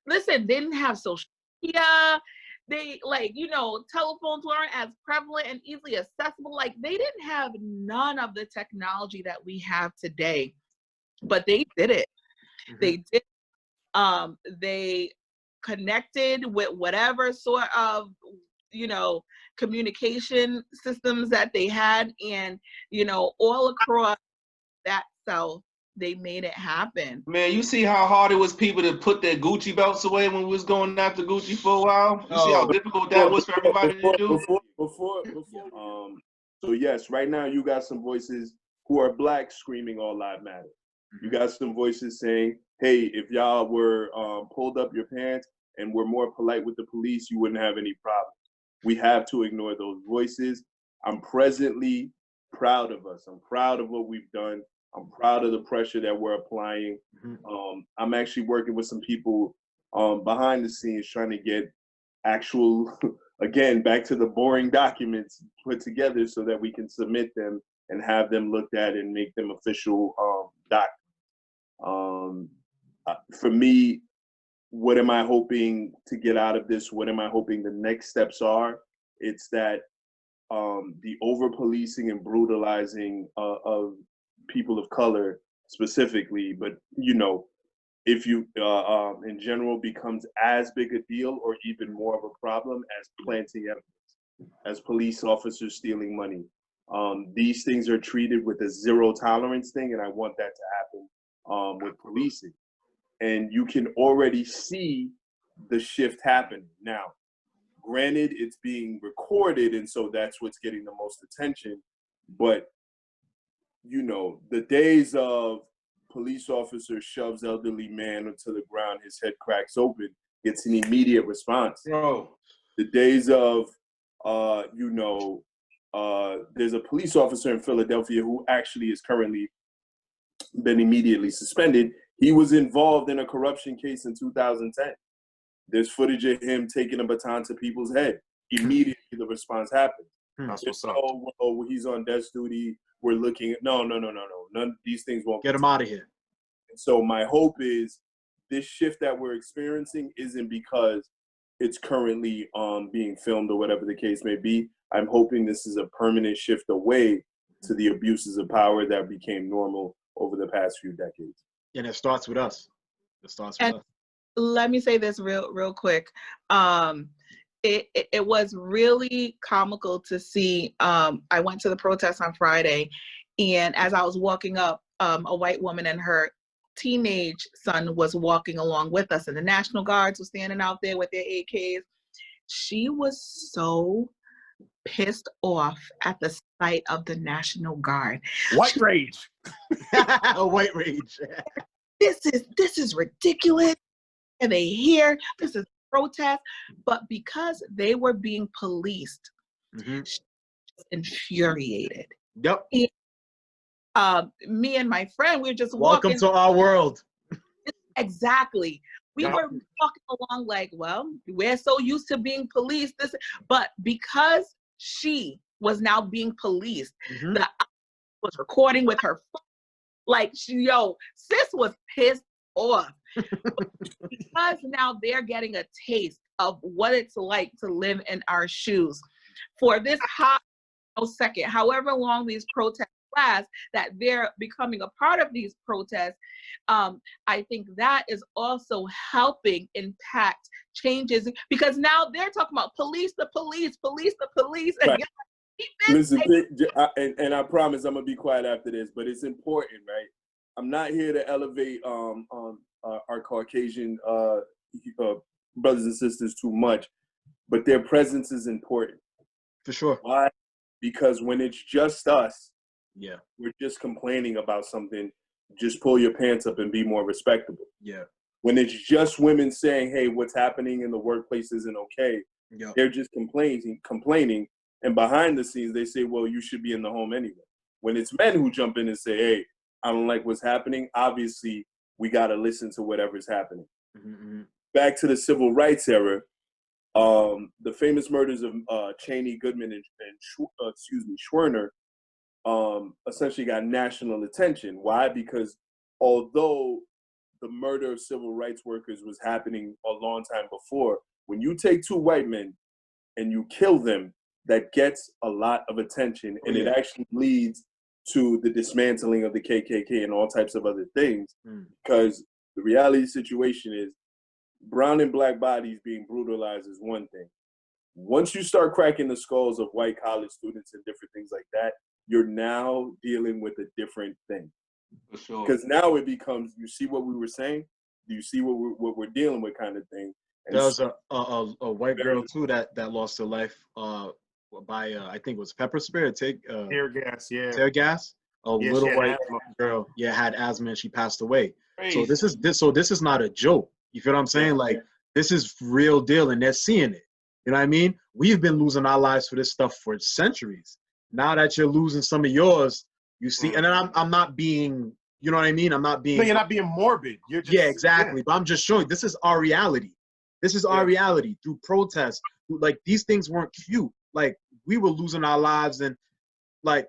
listen, they didn't have social media. they like, you know, telephones weren't as prevalent and easily accessible. Like they didn't have none of the technology that we have today, but they did it. They did. They connected with whatever sort of, you know, communication systems that they had, and, you know, all across that South, they made it happen. Man, you see how hard it was people to put their Gucci belts away when we was going after Gucci for a while? You see how difficult that was for everybody to do? So yes, right now you got some voices who are Black screaming all lives matter. You got some voices saying, hey, if y'all were pulled up your pants and were more polite with the police, you wouldn't have any problems. We have to ignore those voices. I'm presently proud of us. I'm proud of what we've done. I'm proud of the pressure that we're applying. I'm actually working with some people behind the scenes trying to get actual, again, back to the boring documents put together so that we can submit them and have them looked at and make them official documents. For me, what am I hoping to get out of this? What am I hoping the next steps are? It's that the over-policing and brutalizing of people of color specifically, but, you know, if you, in general, becomes as big a deal or even more of a problem as planting evidence, as police officers stealing money. These things are treated with a zero tolerance thing, and I want that to happen with policing. And you can already see the shift happening. Now, granted, it's being recorded, and so that's what's getting the most attention. But, you know, the days of police officer shoves elderly man onto the ground, his head cracks open, gets an immediate response. Bro. The days of, there's a police officer in Philadelphia who actually is currently been immediately suspended. He was involved in a corruption case in 2010. There's footage of him taking a baton to people's head. Immediately the response happens. That's what's up. Oh, he's on desk duty. We're looking at, no. None of these things won't Get him out of here. And so my hope is this shift that we're experiencing isn't because it's currently being filmed or whatever the case may be. I'm hoping this is a permanent shift away to the abuses of power that became normal over the past few decades. And it starts with us. It starts with us. Let me say this real quick. It was really comical to see. I went to the protest on Friday, and as I was walking up, a white woman and her teenage son was walking along with us, and the National Guards were standing out there with their AKs. She was so pissed off at the sight of the National Guard. White rage. White rage. This is ridiculous. And they hear this is protest, but because they were being policed, she was infuriated. Yep. And, me and my friend, we were just Welcome walking. to our world. Exactly. We were walking along like, well, we're so used to being policed. But because she was now being policed, the was recording with her phone. Like, sis was pissed off. Because now they're getting a taste of what it's like to live in our shoes for this hot second, however long these protests last, that they're becoming a part of these protests. I think that is also helping impact changes, because now they're talking about police the police. Right. Listen, and I promise I'm gonna be quiet after this, but it's important, right? I'm not here to elevate our Caucasian brothers and sisters too much, but their presence is important. For sure. Why? Because when it's just us, we're just complaining about something, just pull your pants up and be more respectable. Yeah. When it's just women saying, hey, what's happening in the workplace isn't okay, they're just complaining, and behind the scenes they say, well, you should be in the home anyway. When it's men who jump in and say, hey, I don't like what's happening, obviously we got to listen to whatever's happening. Back to the civil rights era, the famous murders of Cheney, Goodman, and Schwerner essentially got national attention. Why? Because although the murder of civil rights workers was happening a long time before, when you take two white men and you kill them, that gets a lot of attention, and it actually leads to the dismantling of the KKK and all types of other things. Because the reality situation is, brown and black bodies being brutalized is one thing. Once you start cracking the skulls of white college students and different things like that, you're now dealing with a different thing. For sure. Because now it becomes, you see what we were saying? Do you see what we're dealing with, kind of thing? And there was a white girl too that lost her life by I think it was pepper spray, tear gas, tear gas. A little white girl, had asthma and she passed away. Crazy. So this is not a joke. You feel what I'm saying? Like, this is real deal, and they're seeing it. You know what I mean? We've been losing our lives for this stuff for centuries. Now that you're losing some of yours, you see, and then I'm not being, you know what I mean? I'm not being. No, you're not being morbid. You're just, exactly. But I'm just showing this is our reality. This is our reality through protests. Like, these things weren't cute. Like, we were losing our lives, and like,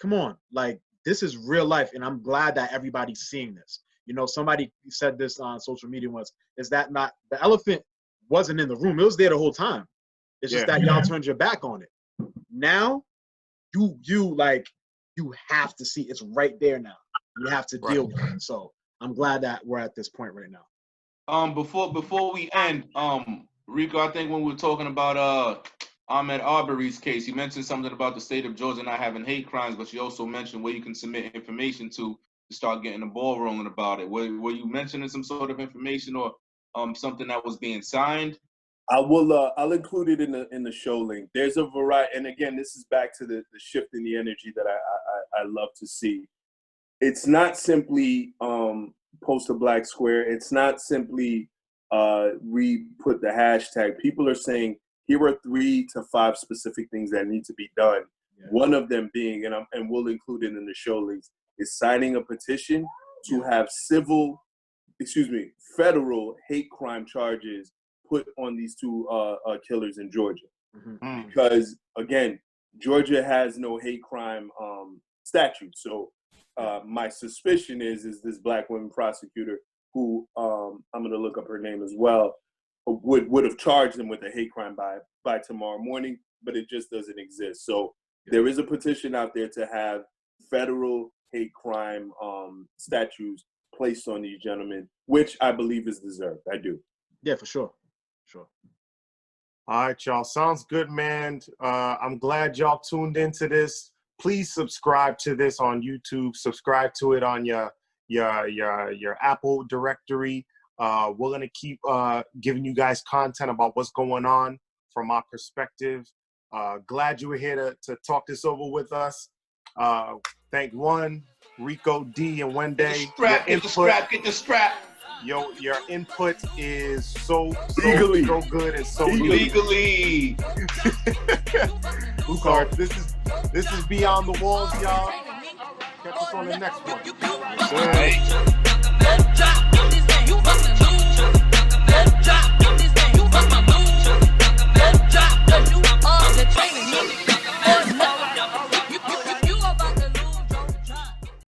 come on, like, this is real life, and I'm glad that everybody's seeing this. You know, somebody said this on social media once, is that not, the elephant wasn't in the room. It was there the whole time. It's just that y'all turned your back on it. Now, you have to see it's right there now. You have to deal with it. So I'm glad that we're at this point right now. Before we end, Rico, I think when we were talking about Ahmaud Arbery's case, you mentioned something about the state of Georgia not having hate crimes, but you also mentioned where you can submit information to start getting the ball rolling about it. Were you mentioning some sort of information or something that was being signed? I will. I'll include it in the show link. There's a variety, and again, this is back to the shift in the energy that I love to see. It's not simply post a black square. It's not simply re-put the hashtag. People are saying, here are 3 to 5 specific things that need to be done. One of them being, and we'll include it in the show links, is signing a petition to have federal hate crime charges put on these 2 killers in Georgia. Because, again, Georgia has no hate crime statute. So my suspicion is this black woman prosecutor who, I'm going to look up her name as well, would have charged them with a hate crime by tomorrow morning, but it just doesn't exist. So there is a petition out there to have federal hate crime statutes placed on these gentlemen, which I believe is deserved. I do. Yeah, for sure. Sure. All right, y'all. Sounds good, man. I'm glad y'all tuned into this. Please subscribe to this on YouTube. Subscribe to it on your Apple directory. We're gonna keep giving you guys content about what's going on from our perspective. Glad you were here to talk this over with us. Thank Rico D and Wendy. Get the strap. Yo, your input is so good and so legally. So this is Beyond the Walls, y'all. Catch us on the next one.